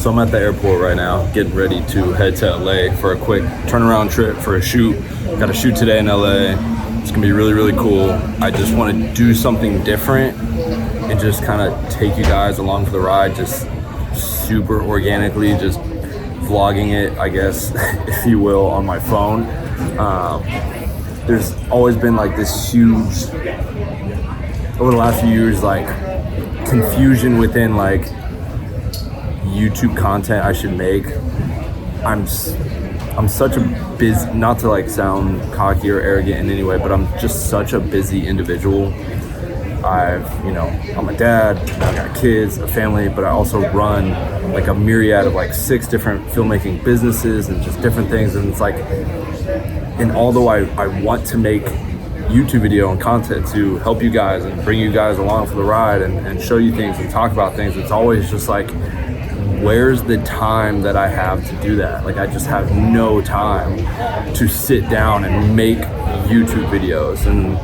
So I'm at the airport right now, getting ready to head to LA for a quick turnaround trip for a shoot. Got a shoot today in LA. It's gonna be really, really cool. I just want to do something different and just kind of take you guys along for the ride, just super organically, just vlogging it, I guess, if you will, on my phone. There's always been like this huge, over the last few years, like confusion within like YouTube content I should make. I'm such a busy, not to like sound cocky or arrogant in any way, but I'm just such a busy individual. I'm a dad, I got kids, a family, but I also run like a myriad of like 6 different filmmaking businesses and just different things. And it's like, and although I want to make YouTube video and content to help you guys and bring you guys along for the ride and show you things and talk about things, it's always just like, where's the time that I have to do that? Like, I just have no time to sit down and make YouTube videos. And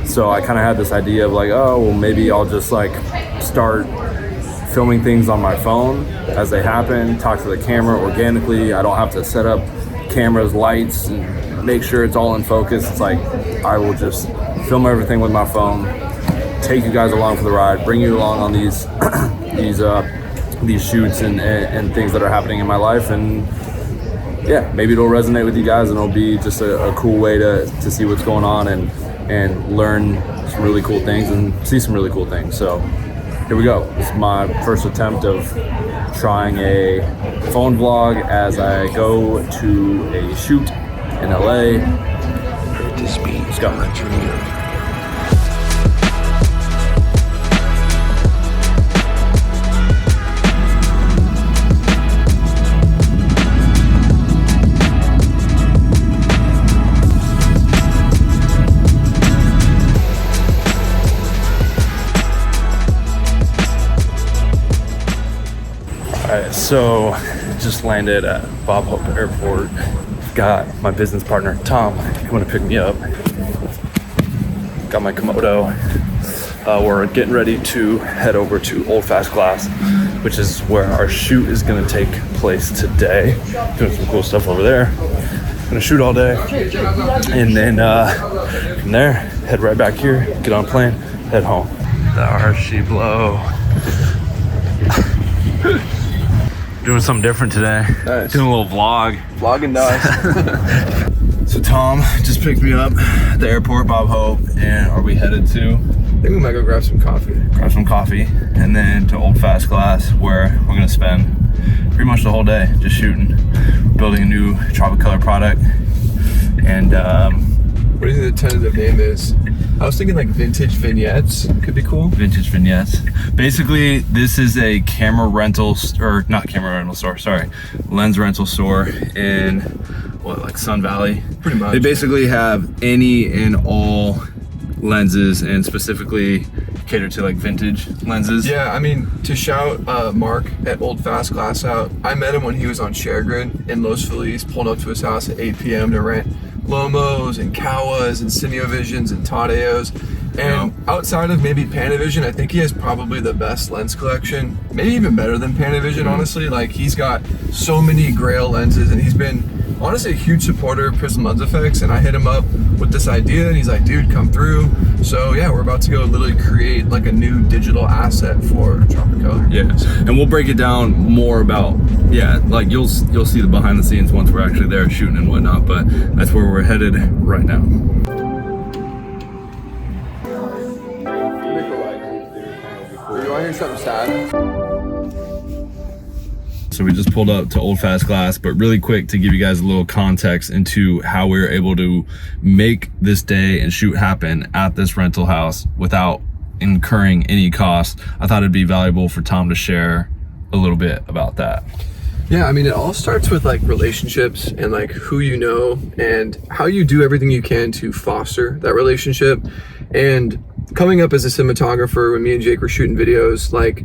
so I kind of had this idea of like, oh, well, maybe I'll just like start filming things on my phone as they happen, talk to the camera organically. I don't have to set up cameras, lights, and make sure it's all in focus. It's like, I will just film everything with my phone, take you guys along for the ride, bring you along on these shoots and things that are happening in my life. And yeah, maybe it'll resonate with you guys and it'll be just a cool way to see what's going on and learn some really cool things and see some really cool things. So here we go. This is my first attempt of trying a phone vlog as I go to a shoot in LA. Let's go. Alright, so just landed at Bob Hope Airport. Got my business partner, Tom, coming to pick me up. Got my Komodo. We're getting ready to head over to Old Fast Glass, which is where our shoot is gonna take place today. Doing some cool stuff over there. Gonna shoot all day. And then from there, head right back here, get on a plane, head home. The Hershey blow. Doing something different today. Nice. Doing a little vlog. Vlogging nice. So Tom just picked me up at the airport, Bob Hope, and are we headed to? I think we might go grab some coffee. Grab some coffee, and then to Old Fast Glass, where we're gonna spend pretty much the whole day just shooting, building a new Tropicolor product. And what do you think the tentative name is? I was thinking like vintage vignettes could be cool. Vintage vignettes. Basically, this is a camera rental, or not camera rental store, sorry, lens rental store in like Sun Valley. Pretty much. They basically have any and all lenses and specifically cater to like vintage lenses. Yeah, I mean, to shout Mark at Old Fast Glass out, I met him when he was on ShareGrid in Los Feliz, pulled up to his house at 8 p.m. to rent Lomos and Kawas and Cineovisions and Tadeos. And outside of maybe Panavision, I think he has probably the best lens collection, maybe even better than Panavision, honestly. Like, he's got so many Grail lenses, and he's been honestly a huge supporter of Prism Lens Effects. And I hit him up with this idea, and he's like, dude, come through. So yeah, we're about to go literally create like a new digital asset for Tropicolor. Yeah, and we'll break it down more about, yeah, like you'll see the behind the scenes once we're actually there shooting and whatnot, but that's where we're headed right now. You want to hear something sad? So we just pulled up to Old Fast Glass, but really quick to give you guys a little context into how we were able to make this day and shoot happen at this rental house without incurring any cost. I thought it'd be valuable for Tom to share a little bit about that. Yeah, I mean, it all starts with like relationships and like who you know and how you do everything you can to foster that relationship. And coming up as a cinematographer, when me and Jake were shooting videos, like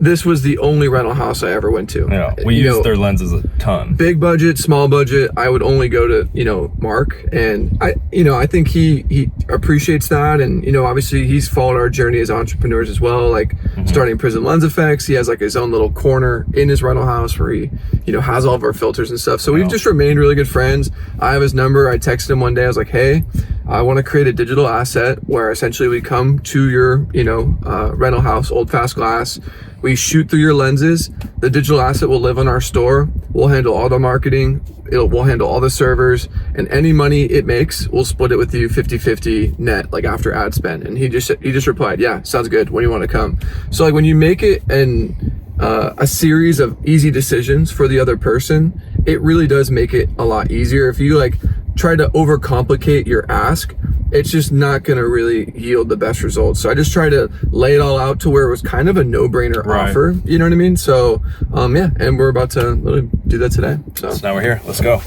this was the only rental house I ever went to. Yeah, we used their lenses a ton. Big budget, small budget, I would only go to, Mark, and I think he appreciates that, and obviously he's followed our journey as entrepreneurs as well, like starting Prism Lens Effects. He has like his own little corner in his rental house where he has all of our filters and stuff. So we've just remained really good friends. I have his number. I texted him one day. I was like, hey, I want to create a digital asset where essentially we come to your rental house, Old Fast Glass. We shoot through your lenses. The digital asset will live on our store. We'll handle all the marketing. We'll handle all the servers, and any money it makes, we'll split it with you 50-50 net, like after ad spend. And he just replied, yeah, sounds good. When do you want to come? So like when you make it a series of easy decisions for the other person, it really does make it a lot easier. If you like try to overcomplicate your ask, it's just not going to really yield the best results. So I just try to lay it all out to where it was kind of a no-brainer offer. You know what I mean? So yeah, and we're about to literally do that today. So now we're here. Let's go.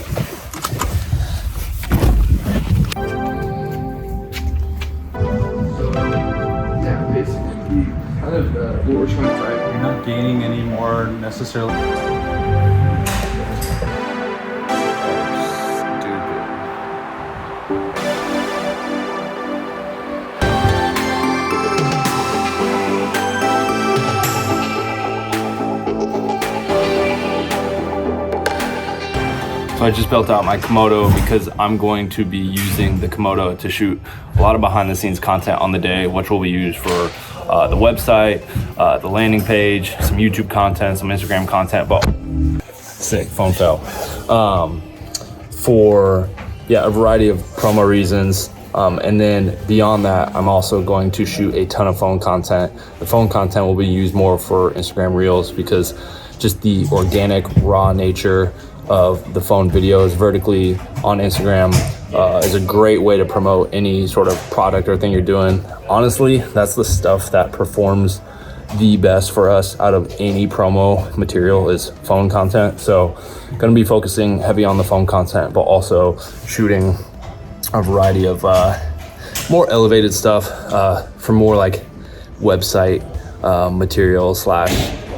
Yeah, basically kind of what we're trying to try. You're not gaining any more necessarily. So I just built out my Komodo because I'm going to be using the Komodo to shoot a lot of behind the scenes content on the day, which will be used for the website, the landing page, some YouTube content, some Instagram content, but sick, phone fell. For a variety of promo reasons. And then beyond that, I'm also going to shoot a ton of phone content. The phone content will be used more for Instagram Reels because just the organic, raw nature of the phone videos vertically on Instagram is a great way to promote any sort of product or thing you're doing. Honestly, that's the stuff that performs the best for us out of any promo material is phone content. So going to be focusing heavy on the phone content, but also shooting a variety of more elevated stuff for more like website material /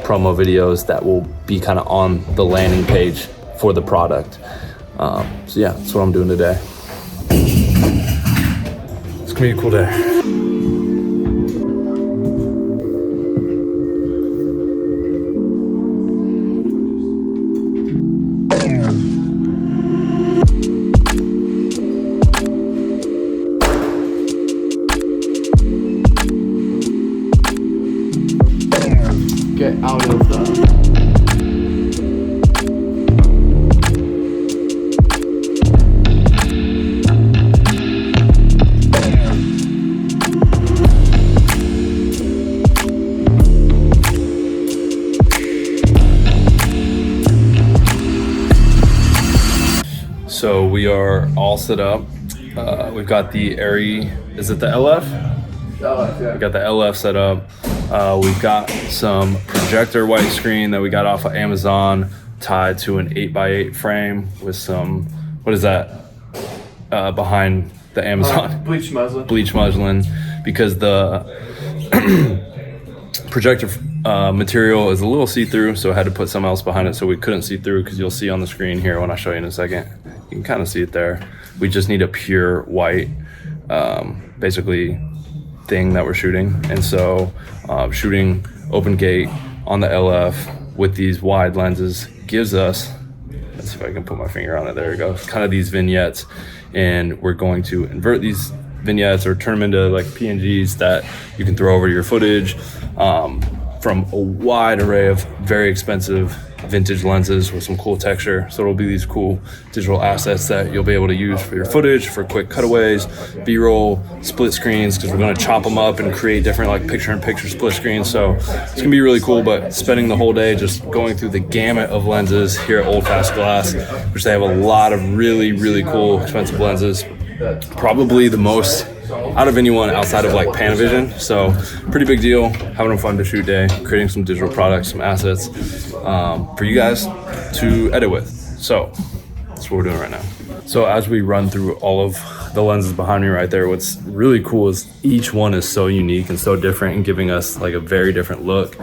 promo videos that will be kind of on the landing page for the product. So yeah, that's what I'm doing today. It's gonna be a cool day. Get out of the So we are all set up. We've got the Airy, is it the LF? yeah. We got the LF set up. We've got some projector white screen that we got off of Amazon tied to an 8x8 frame with some, what is that? Behind the Amazon. Bleach muslin. Bleach muslin, because the projector material is a little see-through, so I had to put something else behind it so we couldn't see through, because you'll see on the screen here when I show you in a second. You can kind of see it there. We just need a pure white, basically, thing that we're shooting. And so shooting open gate on the LF with these wide lenses gives us, let's see if I can put my finger on it, there we go, kind of these vignettes. And we're going to invert these vignettes or turn them into like PNGs that you can throw over your footage from a wide array of very expensive vintage lenses with some cool texture. So it'll be these cool digital assets that you'll be able to use for your footage, for quick cutaways, B-roll, split screens, because we're going to chop them up and create different like picture-in-picture split screens. So it's going to be really cool, but spending the whole day just going through the gamut of lenses here at Old Fast Glass, which they have a lot of really, really cool, expensive lenses. Probably the most out of anyone outside of like Panavision. So pretty big deal, having a fun to shoot day, creating some digital products, some assets for you guys to edit with. So that's what we're doing right now. So as we run through all of the lenses behind me right there, what's really cool is each one is so unique and so different and giving us like a very different look.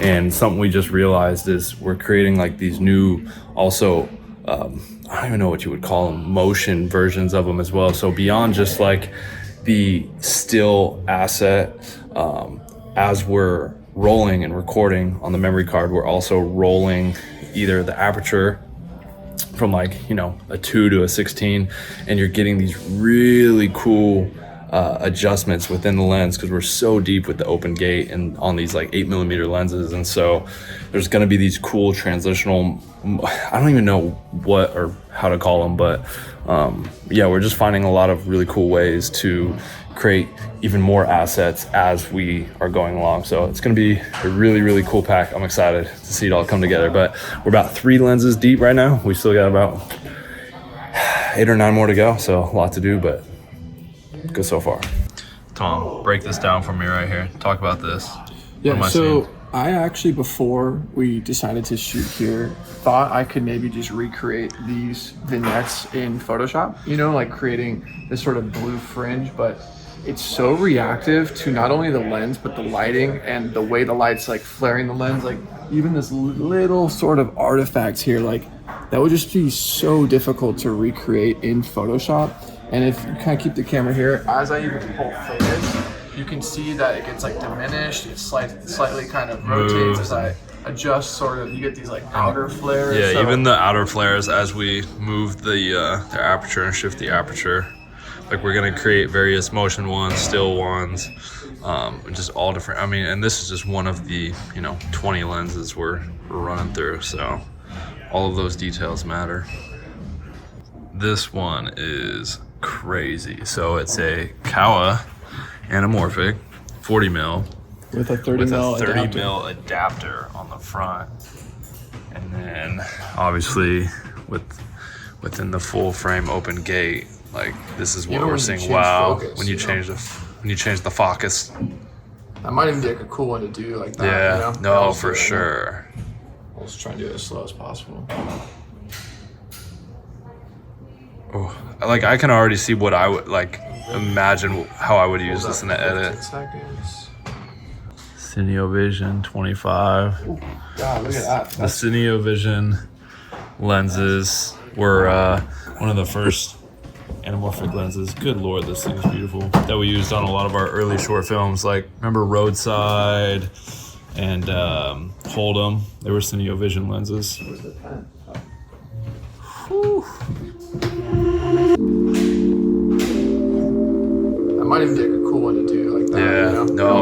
And something we just realized is we're creating like these new, also, I don't even know what you would call them, motion versions of them as well. So beyond just like the still asset, as we're rolling and recording on the memory card, we're also rolling either the aperture from like, you know, a 2 to a 16, and you're getting these really cool adjustments within the lens, because we're so deep with the open gate and on these like 8mm lenses. And so there's going to be these cool transitional, I don't even know what or how to call them, but yeah, we're just finding a lot of really cool ways to create even more assets as we are going along. So it's going to be a really, really cool pack. I'm excited to see it all come together. But we're about 3 lenses deep right now. We still got about 8 or 9 more to go. So a lot to do, but good so far. Tom, break this down for me right here. Talk about this. Yeah, so I actually, before we decided to shoot here, thought I could maybe just recreate these vignettes in Photoshop, you know, like creating this sort of blue fringe, but it's so reactive to not only the lens, but the lighting and the way the light's like flaring the lens, like even this little sort of artifacts here, like that would just be so difficult to recreate in Photoshop. And if you kind of keep the camera here, as I even pull focus, you can see that it gets like diminished. It slightly kind of rotates as I adjust, sort of. You get these like outer flares. Yeah, so even the outer flares as we move the aperture and shift the aperture. Like we're gonna create various motion ones, still ones, just all different. I mean, and this is just one of the 20 lenses we're running through. So all of those details matter. This one is crazy. So it's a Kawa anamorphic 40mm with a 30mm adapter on the front, and then obviously within the full frame open gate. Like this is what we're seeing. Wow, focus, when you change the focus. That might even be like a cool one to do like that. Yeah, you know? no, for sure. I'll just try and do it as slow as possible. Oh, like I can already see what I would like imagine how I would use this in the edit. Cinevision 25. Ooh, God, look at that. The Cinevision lenses were one of the first anamorphic lenses. Good Lord, this thing is beautiful. That we used on a lot of our early short films. Like remember Roadside and Hold'em. They were Cinevision lenses. Where's the pen? Whew. That might even be like a cool one to do like that. Yeah, you know? no.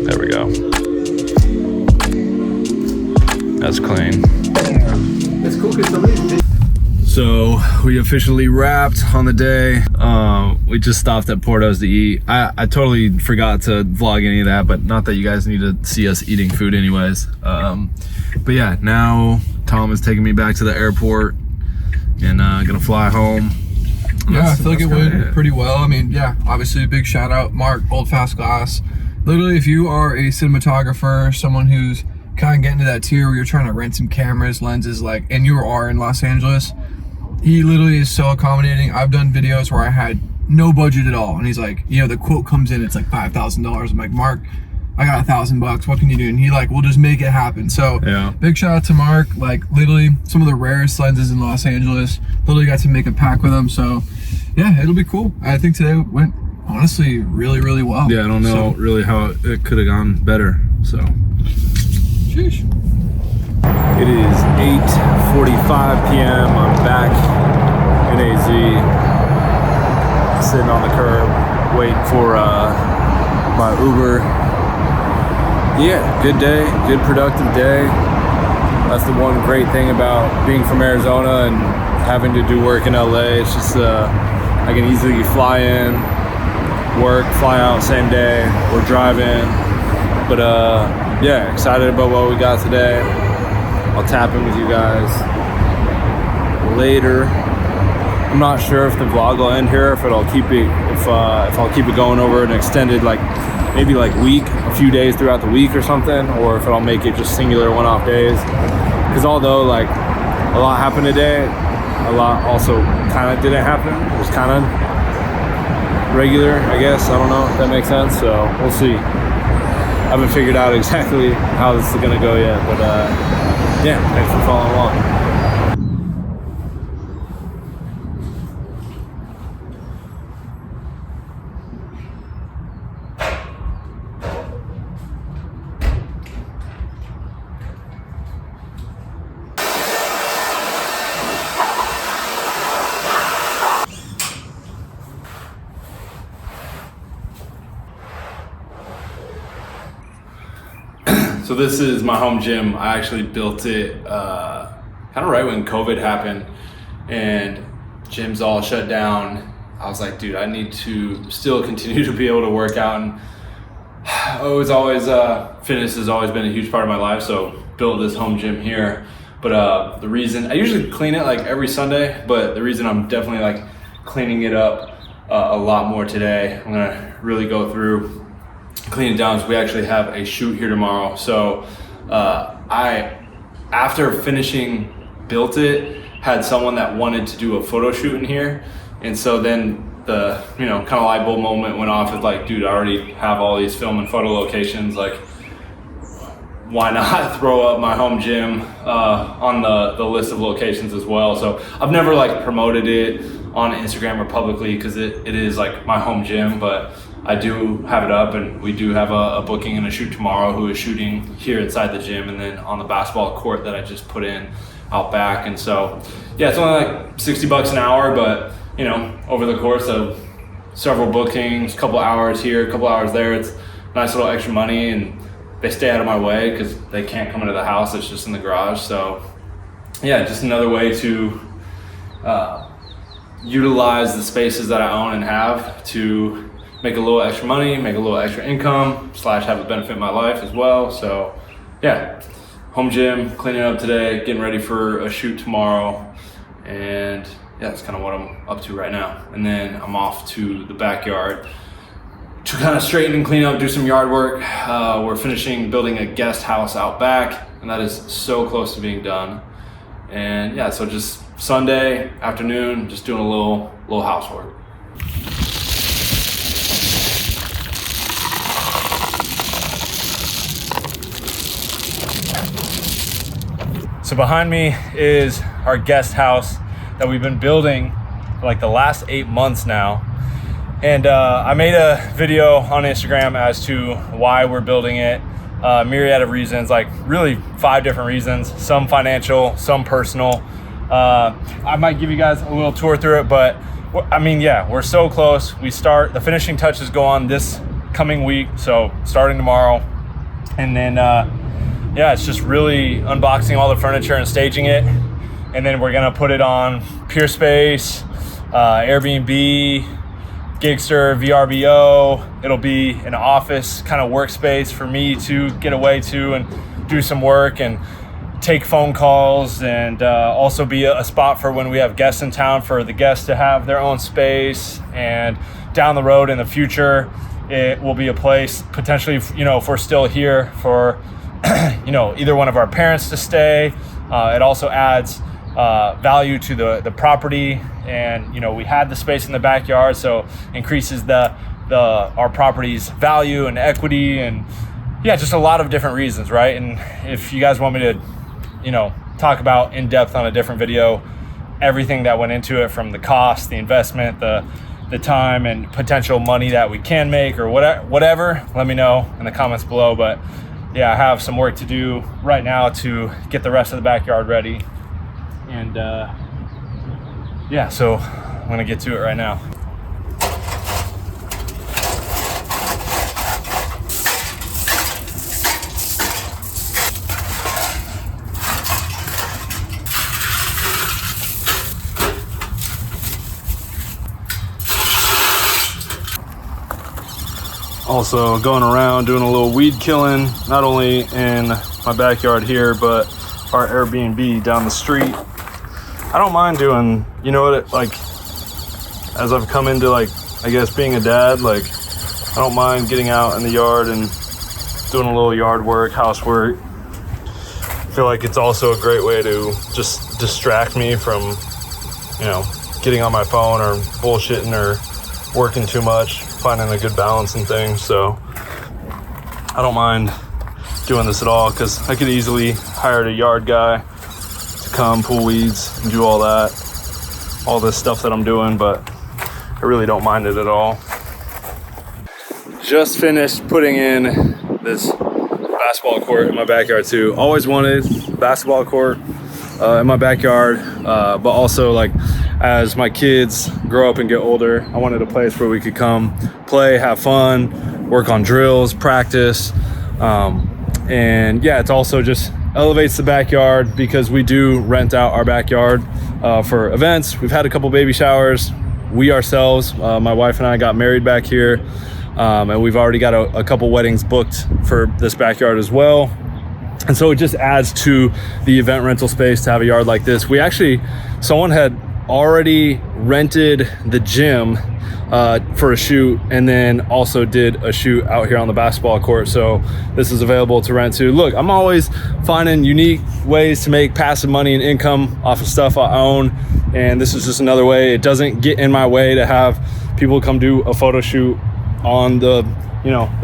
There we go. That's clean. It's cool because some of these things. So we officially wrapped on the day. We just stopped at Porto's to eat. I totally forgot to vlog any of that, but not that you guys need to see us eating food anyways. But yeah, now Tom is taking me back to the airport and gonna fly home. Yeah, I feel like it went pretty well. I mean, yeah, obviously a big shout out, Mark, Old Fast Glass. Literally, if you are a cinematographer, someone who's kind of getting to that tier where you're trying to rent some cameras, lenses, like, and you are in Los Angeles, he literally is so accommodating. I've done videos where I had no budget at all, and he's like, the quote comes in, it's like $5,000. I'm like, Mark, I got $1,000. What can you do? And he like, we'll just make it happen. So yeah, big shout out to Mark. Like literally some of the rarest lenses in Los Angeles. Literally got to make a pack with him. So yeah, it'll be cool. I think today went honestly really, really well. Yeah, I don't know really how it could have gone better. So sheesh. It is 8:45 p.m. I'm back in AZ, sitting on the curb, waiting for my Uber. Yeah, good day, good productive day. That's the one great thing about being from Arizona and having to do work in LA. It's just I can easily fly in, work, fly out same day, or drive in. But yeah, excited about what we got today. I'll tap in with you guys later. I'm not sure if the vlog will end here, if I'll keep it going over an extended maybe week, a few days throughout the week or something, or if I'll make it just singular one-off days. Because although a lot happened today, a lot also kind of didn't happen. It was kind of regular, I guess. I don't know if that makes sense. So we'll see. I haven't figured out exactly how this is gonna go yet, but yeah, thanks for following along. So this is my home gym. I actually built it kind of right when COVID happened and gyms all shut down. I was like, dude, I need to still continue to be able to work out. And fitness has always been a huge part of my life. So built this home gym here. But the reason, I usually clean it like every Sunday, but the reason I'm definitely like cleaning it up a lot more today, I'm gonna really go through clean it down. So we actually have a shoot here tomorrow. So after finishing built it, had someone that wanted to do a photo shoot in here. And so then the, kind of light bulb moment went off. It's like, dude, I already have all these film and photo locations. Like, why not throw up my home gym on the list of locations as well? So I've never like promoted it on Instagram or publicly because it is like my home gym, but I do have it up, and we do have a booking and a shoot tomorrow who is shooting here inside the gym and then on the basketball court that I just put in out back. And so, yeah, it's only like $60 an hour, but over the course of several bookings, couple hours here, couple hours there, it's nice little extra money, and they stay out of my way because they can't come into the house. It's just in the garage. So yeah, just another way to utilize the spaces that I own and have to make a little extra money, make a little extra income, / have it benefit my life as well. So yeah, home gym, cleaning up today, getting ready for a shoot tomorrow. And yeah, that's kind of what I'm up to right now. And then I'm off to the backyard to kind of straighten and clean up, do some yard work. We're finishing building a guest house out back, and that is so close to being done. And yeah, so just Sunday afternoon, just doing a little housework. So behind me is our guest house that we've been building for like the last 8 months now. And I made a video on Instagram as to why we're building it. Myriad of reasons, like really 5 different reasons, some financial, some personal. I might give you guys a little tour through it, but I mean, yeah, we're so close. The finishing touches go on this coming week. So starting tomorrow. And then, yeah, it's just really unboxing all the furniture and staging it. And then we're gonna put it on Peerspace, Airbnb, Gigster, VRBO. It'll be an office kind of workspace for me to get away to and do some work and take phone calls, and also be a spot for when we have guests in town for the guests to have their own space. And down the road in the future, it will be a place potentially, if we're still here, for either one of our parents to stay. It also adds value to the property, and we had the space in the backyard, so increases our property's value and equity, and yeah, just a lot of different reasons, right? And if you guys want me to talk about in depth on a different video everything that went into it, from the cost, the investment, the time and potential money that we can make, or whatever, let me know in the comments below. But yeah, I have some work to do right now to get the rest of the backyard ready. And yeah, so I'm gonna get to it right now. Also going around doing a little weed killing, not only in my backyard here, but our Airbnb down the street. I don't mind doing, like, as I've come into, like, I guess being a dad, like, I don't mind getting out in the yard and doing a little yard work, housework. I feel like it's also a great way to just distract me from, getting on my phone or bullshitting or working too much, finding a good balance in things. So I don't mind doing this at all, because I could easily hire a yard guy to come pull weeds and do all this stuff that I'm doing, but I really don't mind it at all. Just finished putting in this basketball court in my backyard too. Always wanted a basketball court in my backyard, but also, like, as my kids grow up and get older, I wanted a place where we could come play, have fun, work on drills, practice. And yeah, it's also just elevates the backyard, because we do rent out our backyard for events. We've had a couple baby showers. We ourselves, my wife and I, got married back here, and we've already got a couple weddings booked for this backyard as well. And so it just adds to the event rental space to have a yard like this. Someone had already rented the gym for a shoot, and then also did a shoot out here on the basketball court. So this is available to rent too. Look, I'm always finding unique ways to make passive money and income off of stuff I own, and this is just another way. It doesn't get in my way to have people come do a photo shoot on the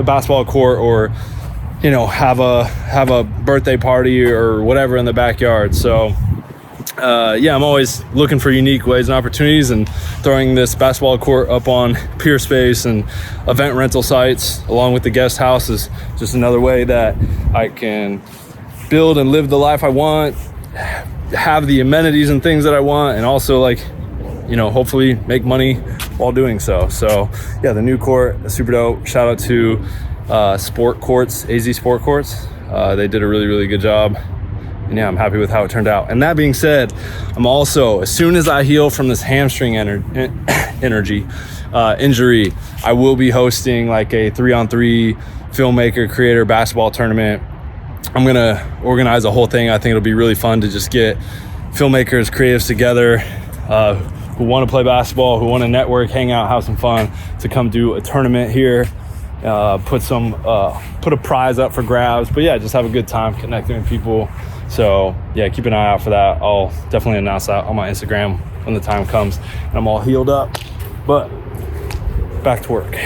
basketball court, or have a birthday party or whatever in the backyard. So yeah, I'm always looking for unique ways and opportunities, and throwing this basketball court up on Peer Space and event rental sites along with the guest house is just another way that I can build and live the life I want, have the amenities and things that I want, and also, like, hopefully make money while doing so. So yeah, the new court is super dope. Shout out to Sport Courts, AZ Sport Courts. They did a really, really good job. And yeah, I'm happy with how it turned out. And that being said, I'm also, as soon as I heal from this hamstring injury, I will be hosting like a 3-on-3 filmmaker creator basketball tournament. I'm gonna organize a whole thing. I think it'll be really fun to just get filmmakers, creatives together who want to play basketball, who want to network, hang out, have some fun, to come do a tournament here. Put a prize up for grabs, but yeah, just have a good time connecting with people. So yeah, keep an eye out for that. I'll definitely announce that on my Instagram when the time comes and I'm all healed up. But back to work.